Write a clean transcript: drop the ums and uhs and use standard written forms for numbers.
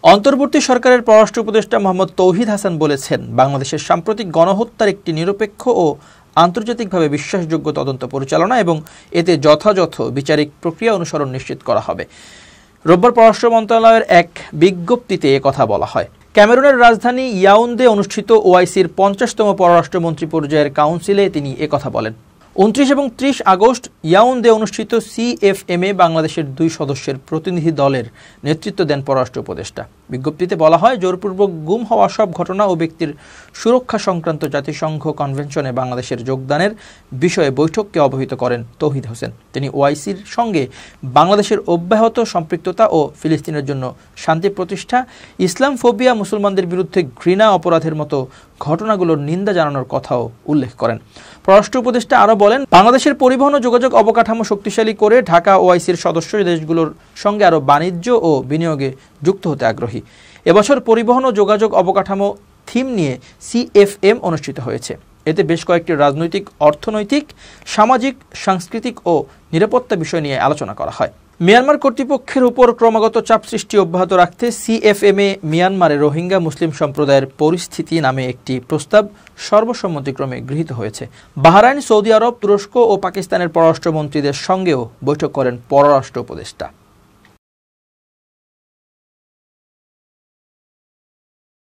অন্তর্বর্তী সরকারের পররাষ্ট্র উপদেষ্টা মোহাম্মদ তৌহিদ হাসান বলেছেন, বাংলাদেশের সাম্প্রতিক গণহত্যার একটি নিরপেক্ষ ও আন্তর্জাতিকভাবে বিশ্বাসযোগ্য তদন্ত পরিচালনা এবং এতে যথাযথ বিচারিক প্রক্রিয়া অনুসরণ নিশ্চিত করা হবে। রোববার পররাষ্ট্র মন্ত্রণালয়ের এক বিজ্ঞপ্তিতে কথা বলা হয়। ক্যামেরুনের রাজধানী ইয়াউন্দে অনুষ্ঠিত ওআইসির 50তম পররাষ্ট্রমন্ত্রী পর্যায়ের কাউন্সিলে তিনি একথা বলেন। 29 এবং 30 আগস্ট ইয়াউন্দে অনুষ্ঠিত সিএফএমে বাংলাদেশের 2 সদস্যের প্রতিনিধি দলের নেতৃত্ব দেন পররাষ্ট্র উপদেষ্টা। বিজ্ঞপ্তিতে বলা হয়, জোরপূর্বক গুম হওয়া সব ঘটনা ও ব্যক্তির সুরক্ষা সংক্রান্ত জাতিসংঘ কনভেনশনে বাংলাদেশের যোগদানের বিষয়ে বৈঠককে অবহিত করেন তৌহিদ হোসেন। তিনি ওআইসির সঙ্গে বাংলাদেশের অব্যাহত সম্পৃক্ততা ও ফিলিস্তিনের জন্য শান্তি প্রতিষ্ঠা, ইসলাম ফোবিয়া, মুসলমানদের বিরুদ্ধে ঘৃণা অপরাধের মতো ঘটনাগুলোর নিন্দা জানানোর কথাও উল্লেখ করেন। পররাষ্ট্র উপদেষ্টা আরও বলেন, বাংলাদেশের পরিবহন ও যোগাযোগ অবকাঠামো শক্তিশালী করে ঢাকা ওআইসির সদস্য দেশগুলোর সঙ্গে আরও বাণিজ্য ও বিনিয়োগে যুক্ত হতে আগ্রহী। এবছর পরিবহন ও যোগাযোগ অবকাঠামো থিম নিয়ে সিএফএম অনুষ্ঠিত হয়েছে। এতে বেশ কয়েকটি রাজনৈতিক, অর্থনৈতিক, সামাজিক, সাংস্কৃতিক ও নিরাপত্তা বিষয় নিয়ে আলোচনা করা হয়। মিয়ানমার কর্তৃপক্ষের উপর ক্রমাগত চাপ সৃষ্টি অব্যাহত রাখতে সিএফএমে মিয়ানমারে রোহিঙ্গা মুসলিম সম্প্রদায়ের পরিস্থিতি নামে একটি প্রস্তাব সর্বসম্মতিক্রমে গৃহীত হয়েছে। বাহরাইন, সৌদি আরব, তুরস্ক ও পাকিস্তানের পররাষ্ট্রমন্ত্রীদের সঙ্গেও বৈঠক করেন পররাষ্ট্র উপদেষ্টা।